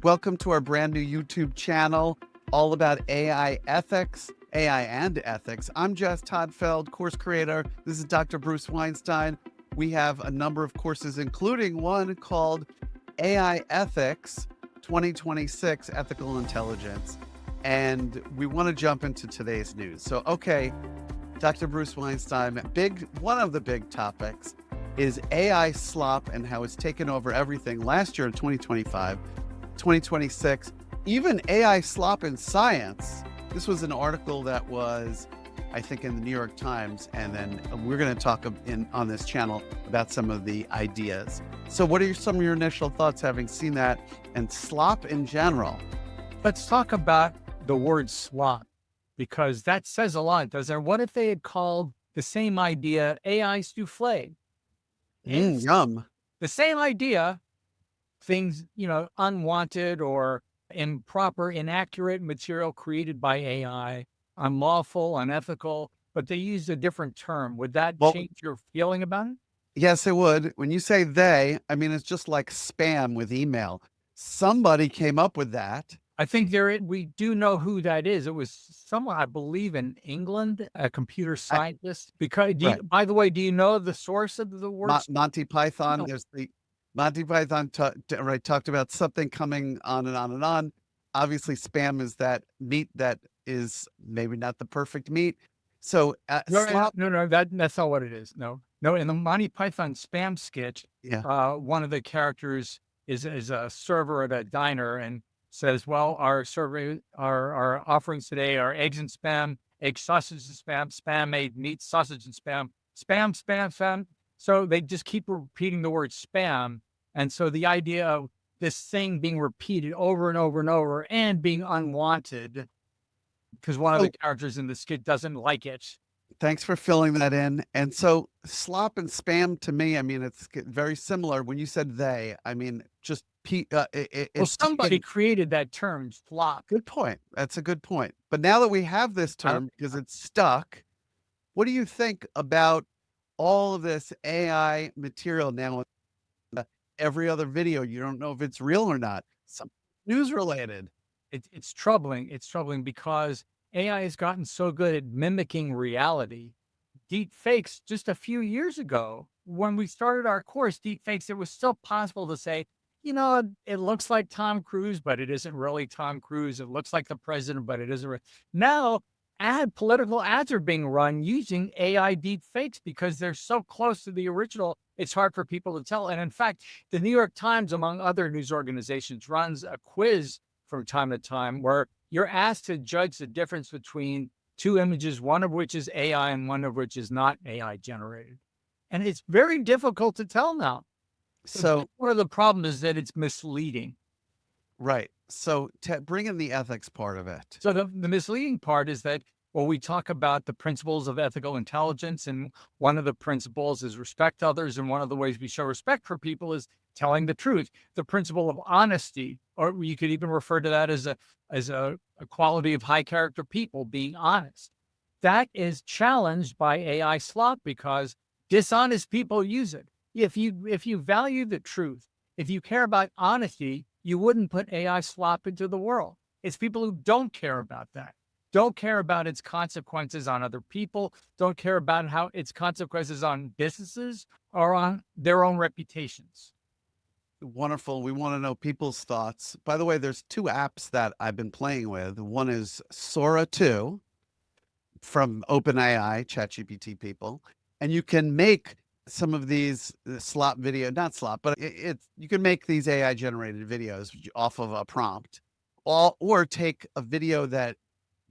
Welcome to our brand new YouTube channel, all about AI ethics, AI and ethics. I'm Jess Todtfeld, course creator. This is Dr. Bruce Weinstein. We have a number of courses, including one called AI Ethics 2026 Ethical Intelligence. And we want to jump into today's news. So, okay, Dr. Bruce Weinstein, one of the big topics is AI slop and how it's taken over everything last year in 2025. 2026, even AI slop in science. This was an article that was, I think, in the New York Times, and then we're going to talk on this channel about some of the ideas. So what are some of your initial thoughts having seen that and slop in general? Let's talk about the word slop, because that says a lot, doesn't it? What if they had called the same idea AI souffle? Yum. The same idea, things, unwanted or improper, inaccurate material created by AI, unlawful, unethical, but they used a different term. Would that change your feeling about it? Yes, it would. When you say they, I mean, it's just like spam with email. Somebody came up with that. I think we do know who that is. It was someone, I believe, in England, a computer scientist. By the way, do you know the source of the word? Monty Python. No. There's the Monty Python talked about something coming on and on and on. Obviously, spam is that meat that is maybe not the perfect meat. So No, that's not what it is. No. In the Monty Python spam sketch, one of the characters is a server at a diner and says, "Well, our offerings today are eggs and spam, egg sausage and spam, spam made meat sausage and spam, spam, spam, spam." So they just keep repeating the word spam. And so the idea of this thing being repeated over and over and over and being unwanted, because one of the characters in the skit doesn't like it. Thanks for filling that in. And so slop and spam to me, I mean, it's very similar. When you said they, I mean, just somebody created that term, slop. Good point. That's a good point. But now that we have this term, because it's stuck, what do you think about all of this AI material now? Every other video, you don't know if it's real or not. Some news related. It's troubling. It's troubling because AI has gotten so good at mimicking reality. Deepfakes, just a few years ago, when we started our course, Deepfakes, it was still possible to say, it looks like Tom Cruise, but it isn't really Tom Cruise. It looks like the president, but it isn't. Now, political ads are being run using AI deepfakes because they're so close to the original. It's hard for people to tell. And in fact, the New York Times, among other news organizations, runs a quiz from time to time where you're asked to judge the difference between two images, one of which is AI and one of which is not AI generated. And it's very difficult to tell now. So one of the problems is that it's misleading. Right. So bring in the ethics part of it. So the misleading part is that, we talk about the principles of ethical intelligence, and one of the principles is respect others. And one of the ways we show respect for people is telling the truth. The principle of honesty, or you could even refer to that as a quality of high character people, being honest. That is challenged by AI slop because dishonest people use it. If you value the truth, if you care about honesty, you wouldn't put AI slop into the world. It's people who don't care about that, don't care about its consequences on other people, don't care about how its consequences on businesses or on their own reputations. Wonderful. We want to know people's thoughts. By the way, there's two apps that I've been playing with. One is Sora 2 from OpenAI, ChatGPT people, and you can make some of these slop video, not slop, but you can make these AI generated videos off of a prompt, or take a video that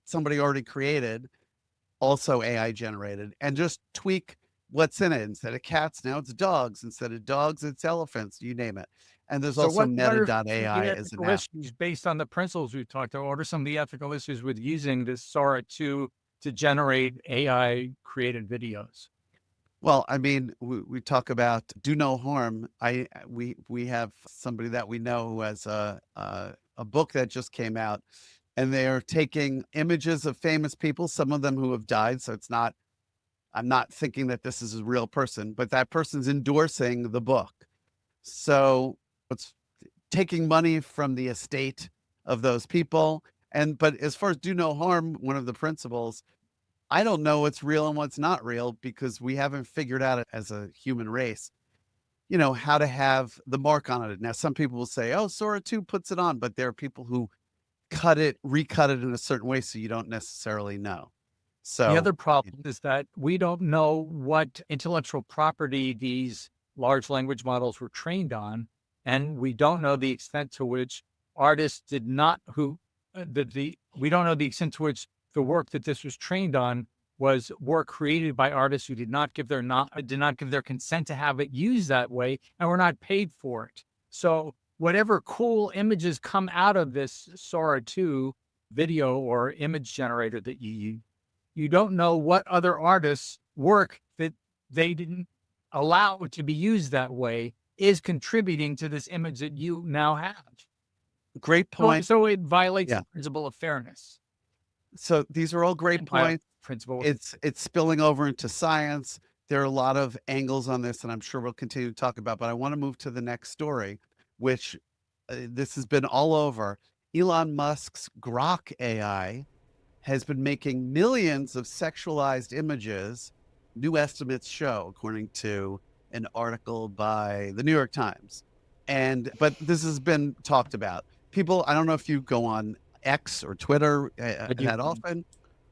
somebody already created, also AI generated, and just tweak what's in it. Instead of cats, now it's dogs. Instead of dogs, it's elephants, you name it. And there's also meta.ai as an app. Based on the principles we've talked about, what are some of the ethical issues with using this Sora 2 to generate AI created videos? Well, I mean, we talk about do no harm. We have somebody that we know who has a book that just came out, and they're taking images of famous people, some of them who have died. So I'm not thinking that this is a real person, but that person's endorsing the book. So taking money from the estate of those people. But as far as do no harm, one of the principles, I don't know what's real and what's not real because we haven't figured out as a human race, how to have the mark on it. Now, some people will say, oh, Sora 2 puts it on, but there are people who recut it in a certain way so you don't necessarily know. The So other problem is that we don't know what intellectual property these large language models were trained on, and we don't know the extent to which artists did not who the we don't know the extent to which the work that this was trained on was work created by artists who did not give their consent to have it used that way and were not paid for it. So whatever cool images come out of this Sora 2 video or image generator that you use, you don't know what other artists' work that they didn't allow to be used that way is contributing to this image that you now have. great So, point. so it violates Yeah. the principle of fairness. So these are all great points. Principle. It's spilling over into science. There are a lot of angles on this, and I'm sure we'll continue to talk about. But I want to move to the next story, which this has been all over. Elon Musk's Grok AI has been making millions of sexualized images, new estimates show, according to an article by the New York Times. But this has been talked about. People, I don't know if you go on X or Twitter that often.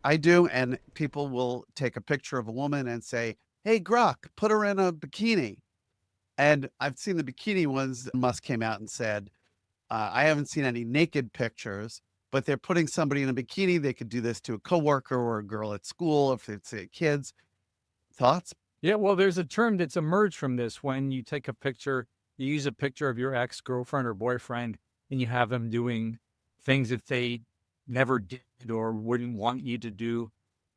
I do, and people will take a picture of a woman and say, "Hey, Grok, put her in a bikini." And I've seen the bikini ones. Musk came out and said, I haven't seen any naked pictures, but they're putting somebody in a bikini. They could do this to a coworker or a girl at school if it's kids. Thoughts? Yeah, well, there's a term that's emerged from this when you take a picture, you use a picture of your ex-girlfriend or boyfriend, and you have them doing things that they never did or wouldn't want you to do.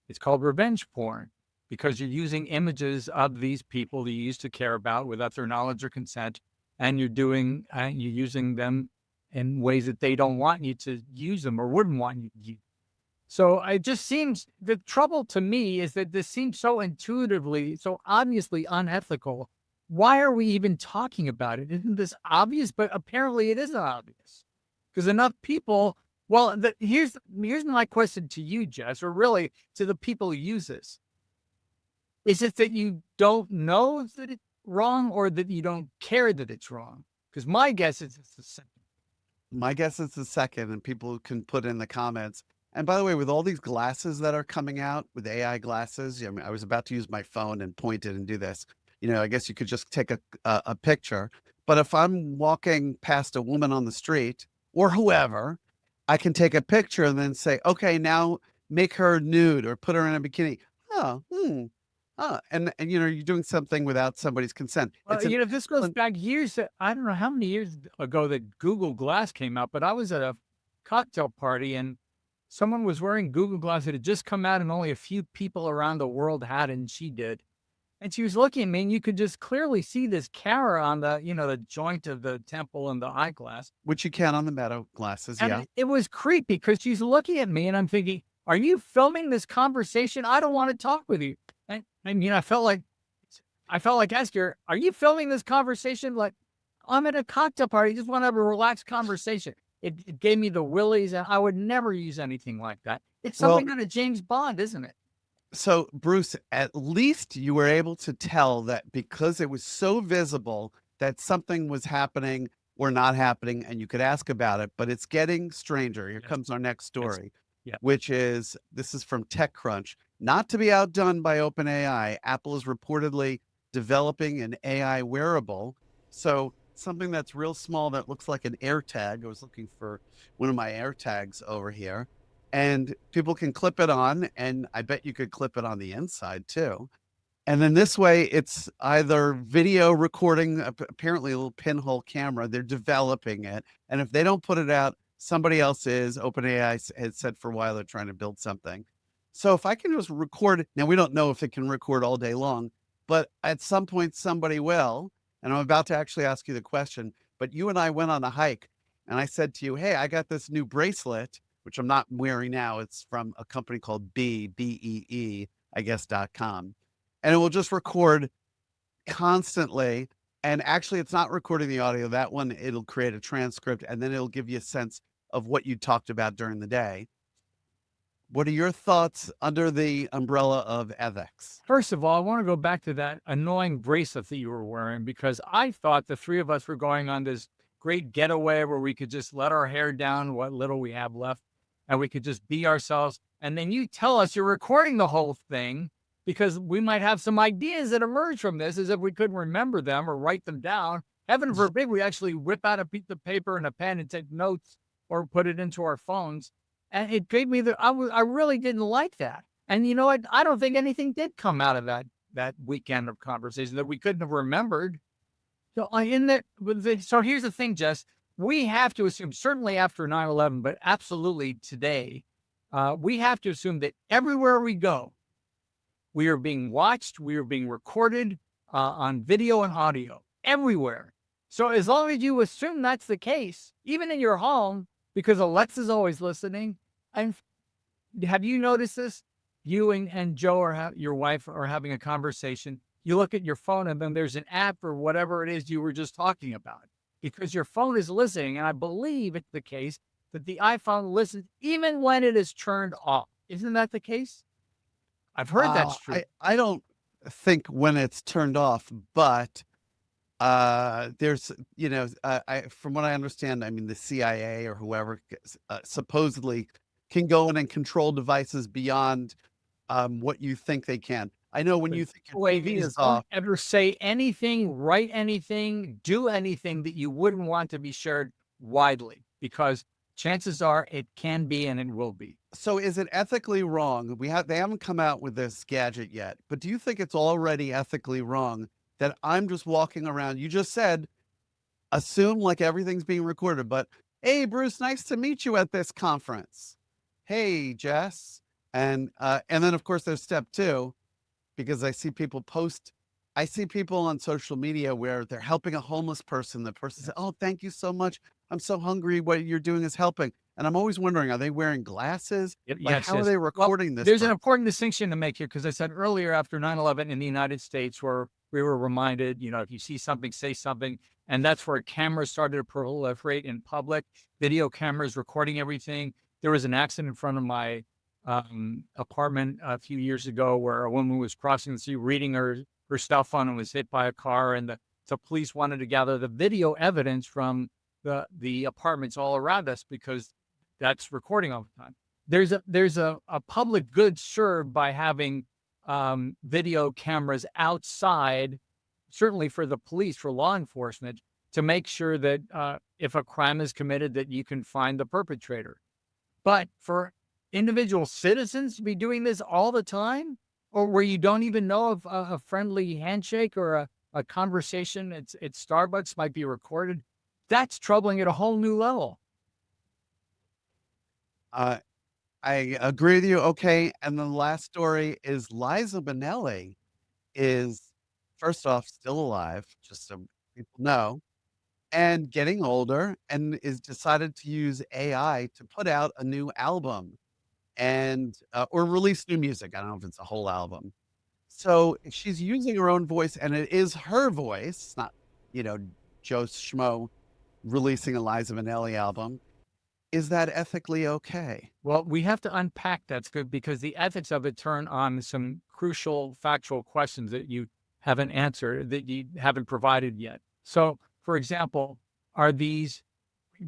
It's called revenge porn because you're using images of these people that you used to care about without their knowledge or consent, and you're using them in ways that they don't want you to use them or wouldn't want you to use. So it just seems the trouble to me is that this seems so intuitively, so obviously unethical. Why are we even talking about it? Isn't this obvious? But apparently it isn't obvious because enough people. Well, here's my question to you, Jess, or really to the people who use this. Is it that you don't know that it's wrong or that you don't care that it's wrong? Because my guess is it's the second. My guess is the second, and people can put in the comments. And by the way, with all these glasses that are coming out with AI glasses, I mean, I was about to use my phone and point it and do this. I guess you could just take a picture. But if I'm walking past a woman on the street or whoever, I can take a picture and then say, okay, now make her nude or put her in a bikini. Oh, and you're doing something without somebody's consent. Well, this goes back years. I don't know how many years ago that Google Glass came out, but I was at a cocktail party and someone was wearing Google Glass that had just come out and only a few people around the world had it, and she did. And she was looking at me, and you could just clearly see this camera on the joint of the temple and the eyeglass. Which you can on the Meta glasses, and yeah. it was creepy because she's looking at me, and I'm thinking, are you filming this conversation? I don't want to talk with you. I felt like Esther, are you filming this conversation? Like, I'm at a cocktail party. Just want to have a relaxed conversation. It gave me the willies, and I would never use anything like that. It's something out of James Bond, isn't it? So, Bruce, at least you were able to tell that because it was so visible that something was happening or not happening, and you could ask about it. But it's getting stranger. Here comes our next story, which is this is from TechCrunch. Not to be outdone by OpenAI, Apple is reportedly developing an AI wearable. So something that's real small that looks like an AirTag. I was looking for one of my AirTags over here. And people can clip it on, and I bet you could clip it on the inside too. And then this way, it's either video recording, apparently a little pinhole camera. They're developing it. And if they don't put it out, somebody else is. OpenAI has said for a while they're trying to build something. So if I can just record, now we don't know if it can record all day long, but at some point somebody will. And I'm about to actually ask you the question, but you and I went on a hike and I said to you, hey, I got this new bracelet, which I'm not wearing now. It's from a company called BEE, I guess, .com. And it will just record constantly And actually, it's not recording the audio. That one, it'll create a transcript and then it'll give you a sense of what you talked about during the day. What are your thoughts under the umbrella of ethics? First of all, I want to go back to that annoying bracelet that you were wearing because I thought the three of us were going on this great getaway where we could just let our hair down, what little we have left, and we could just be ourselves. And then you tell us you're recording the whole thing because we might have some ideas that emerge from this as if we couldn't remember them or write them down. Heaven forbid we actually whip out a piece of paper and a pen and take notes or put it into our phones. And it gave me I really didn't like that. And you know what? I don't think anything did come out of that weekend of conversation that we couldn't have remembered. So so here's the thing, Jess. We have to assume, certainly after 9/11, but absolutely today, we have to assume that everywhere we go, we are being watched, we are being recorded on video and audio everywhere. So as long as you assume that's the case, even in your home, because Alexa's always listening, and have you noticed this? You and Joe or your wife are having a conversation. You look at your phone and then there's an app or whatever it is you were just talking about because your phone is listening. And I believe it's the case that the iPhone listens even when it is turned off. Isn't that the case? I've heard that's true. I don't think when it's turned off, but there's, from what I understand, I mean, the CIA or whoever supposedly can go in and control devices beyond what you think they can. I know when you think your TV is off. Don't ever say anything, write anything, do anything that you wouldn't want to be shared widely, because chances are it can be and it will be. So is it ethically wrong? They haven't come out with this gadget yet, but do you think it's already ethically wrong that I'm just walking around? You just said, assume like everything's being recorded, but hey, Bruce, nice to meet you at this conference. Hey, Jess. And then of course there's step two, because I see people on social media where they're helping a homeless person. The person says, oh, thank you so much. I'm so hungry. What you're doing is helping. And I'm always wondering, are they wearing glasses? Yes, how are they recording this? There's an important distinction to make here, because I said earlier after 9/11 in the United States, where we were reminded, if you see something, say something. And that's where cameras started to proliferate in public, video cameras recording everything. There was an accident in front of my apartment a few years ago where a woman was crossing the street reading her cell phone and was hit by a car, and the police wanted to gather the video evidence from the apartments all around us because that's recording all the time. There's a public good served by having video cameras outside, certainly for the police, for law enforcement, to make sure that if a crime is committed, that you can find the perpetrator. But for individual citizens to be doing this all the time, or where you don't even know if a friendly handshake or a conversation at Starbucks might be recorded, that's troubling at a whole new level. I agree with you. Okay. And the last story is Liza Minnelli is, first off, still alive, just so people know, and getting older, and is decided to use AI to put out a new album and or release new music. I don't know if it's a whole album. So she's using her own voice, and it is her voice, not, Joe Schmo releasing a Liza Minnelli album. Is that ethically okay? Well, we have to unpack that, good, because the ethics of it turn on some crucial factual questions that you haven't answered, that you haven't provided yet. So, for example, are these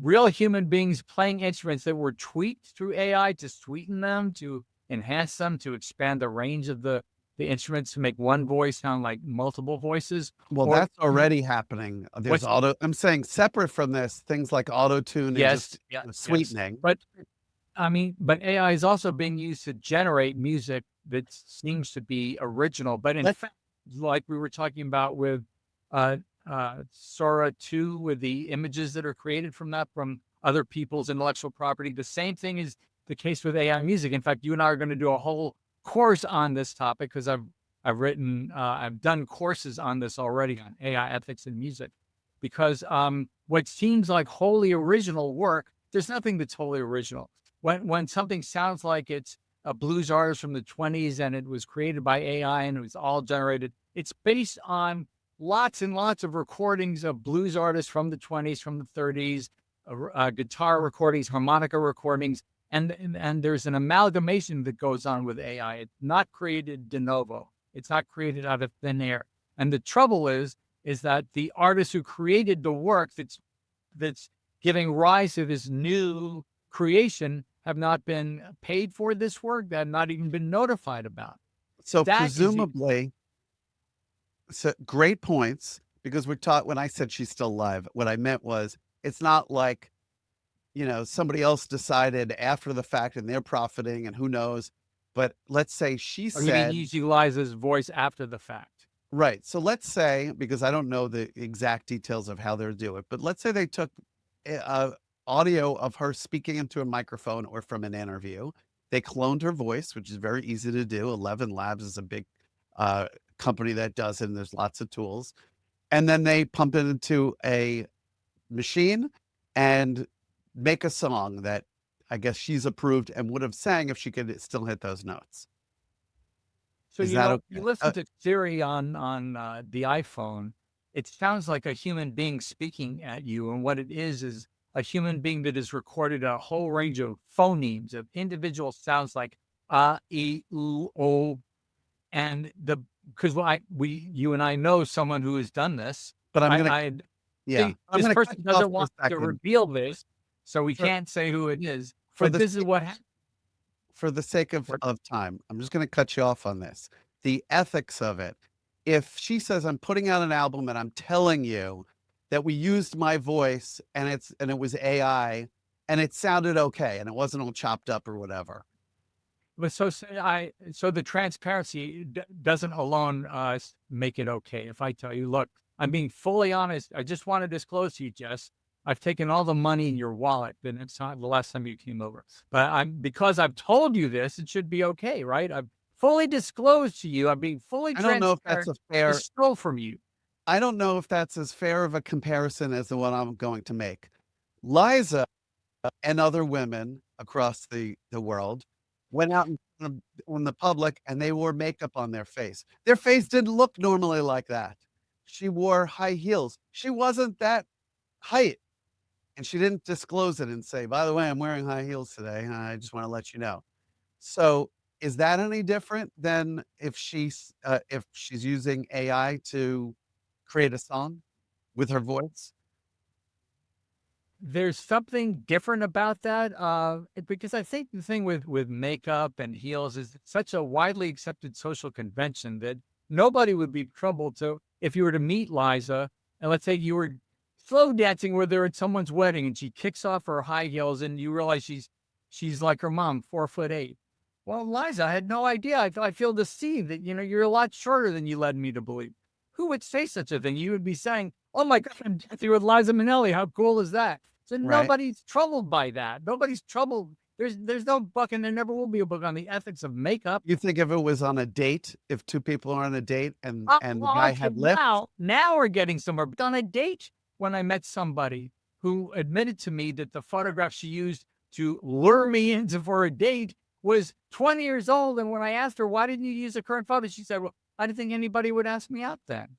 real human beings playing instruments that were tweaked through AI to sweeten them, to enhance them, to expand the range of the instruments, to make one voice sound like multiple voices? Well, that's already happening. There's I'm saying separate from this, things like auto-tune and just sweetening. Yes. But AI is also being used to generate music that seems to be original. But in fact, like we were talking about with Sora 2, with the images that are created from other people's intellectual property, the same thing is the case with AI music. In fact, you and I are going to do a whole course on this topic, because I've done courses on this already, on AI ethics in music, because what seems like wholly original work, there's nothing that's wholly original. When something sounds like it's a blues artist from the 20s and it was created by AI and it was all generated, it's based on lots and lots of recordings of blues artists from the 20s, from the 30s, guitar recordings, harmonica recordings, and there's an amalgamation that goes on with AI. It's not created de novo. It's not created out of thin air. And the trouble is that the artist who created the work that's giving rise to this new creation have not been paid for this work, that have not even been notified about. So That is the presumably, so great points, because we're taught when I said she's still alive, what I meant was it's not like, somebody else decided after the fact and they're profiting and who knows. But let's say she or you mean said, use Eliza's voice after the fact? right. So let's say, because I don't know the exact details of how they'll do it, but let's say they took audio of her speaking into a microphone or from an interview. They cloned her voice, which is very easy to do. 11 Labs is a big company that does it, and there's lots of tools. And then they pump it into a machine and make a song that I guess she's approved and would have sang if she could still hit those notes. So, Is that you okay? listen to Siri on the iPhone, it sounds like a human being speaking at you, and what it is a human being that has recorded a whole range of phonemes of individual sounds like e, oo, o, and because you and I know someone who has done this. But I'm gonna, I yeah, see I'm this gonna cut person you off doesn't for a want to second reveal this, so we for can't say who it is. for But the this is what happened. for the sake of time. I'm just gonna cut you off on this. The ethics of it. If she says I'm putting out an album and I'm telling you that we used my voice and it was AI and it sounded okay and it wasn't all chopped up or whatever. But so the transparency doesn't alone make it okay. If I tell you, look, I'm being fully honest. I just want to disclose to you, Jess. I've taken all the money in your wallet the next time, the last time you came over. But because I've told you this, it should be okay, right? I've fully disclosed to you. I'm being fully I don't know if that's transparent. a I fair stole from you. I don't know if that's as fair of a comparison as the one I'm going to make. Liza and other women across the world went out in the public and they wore makeup on their face. Their face didn't look normally like that. She wore high heels. She wasn't that height, and she didn't disclose it and say, "By the way, I'm wearing high heels today. I just want to let you know." So, is that any different than if she's using AI to create a song with her voice? There's something different about that, because I think the thing with makeup and heels is it's such a widely accepted social convention that nobody would be troubled. So if you were to meet Liza, and let's say you were slow dancing with her at someone's wedding, and she kicks off her high heels, and you realize she's like her mom, 4'8". Well, Liza, I had no idea. I feel deceived that you're a lot shorter than you led me to believe. Who would say such a thing? You would be saying, "Oh my God, I'm dancing with Liza Minnelli. How cool is that?" So Right? nobody's troubled by that. Nobody's troubled. There's no book, and there never will be a book on the ethics of makeup. You think if it was on a date, if 2 people are on a date and the Well, guy okay, had lips, now we're getting somewhere. But on a date, when I met somebody who admitted to me that the photograph she used to lure me into for a date was 20 years old, and when I asked her why didn't you use a current photo, she said, "Well, I didn't think anybody would ask me out then."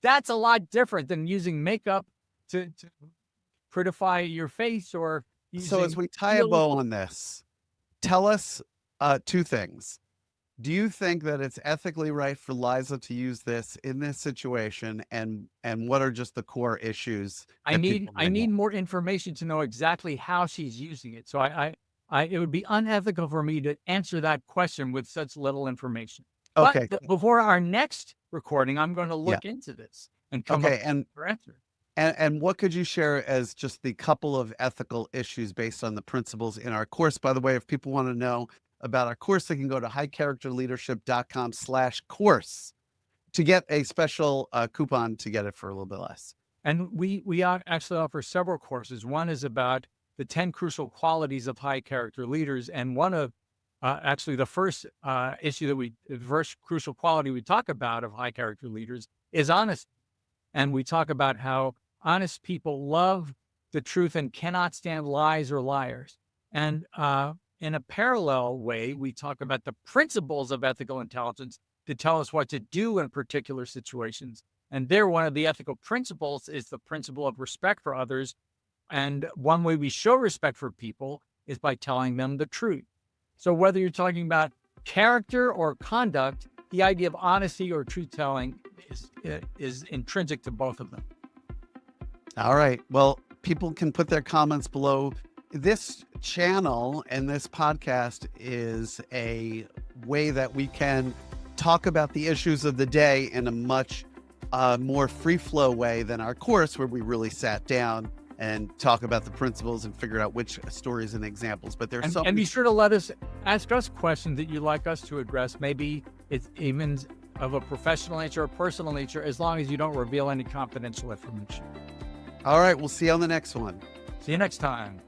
That's a lot different than using makeup to prettify your face or so as using we tie a heels. bow on this, tell us, 2 things. Do you think that it's ethically right for Liza to use this in this situation, and what are just the core issues I that need people I might have? need more information to know exactly how she's using it. So it would be unethical for me to answer that question with such little information. But Okay, before our next recording, I'm going to yeah, look into this and come up okay, with a better answer. and what could you share as just the couple of ethical issues based on the principles in our course? By the way, if people wanna know about our course, they can go to highcharacterleadership.com/course to get a special, coupon to get it for a little bit less. And we actually offer several courses. One is about the 10 crucial qualities of high character leaders, and one of actually the first the first crucial quality we talk about of high character leaders is honesty. And we talk about how honest people love the truth and cannot stand lies or liars. And in a parallel way, we talk about the principles of ethical intelligence to tell us what to do in particular situations. And there, one of the ethical principles is the principle of respect for others. And one way we show respect for people is by telling them the truth. So whether you're talking about character or conduct, the idea of honesty or truth telling is intrinsic to both of them. All right. Well, people can put their comments below. This channel and this podcast is a way that we can talk about the issues of the day in a much more free flow way than our course, where we really sat down and talk about the principles and figure out which stories and examples. But there's and be sure to ask us questions that you'd like us to address. Maybe it's even of a professional nature or personal nature, as long as you don't reveal any confidential information. All right. We'll see you on the next one. See you next time.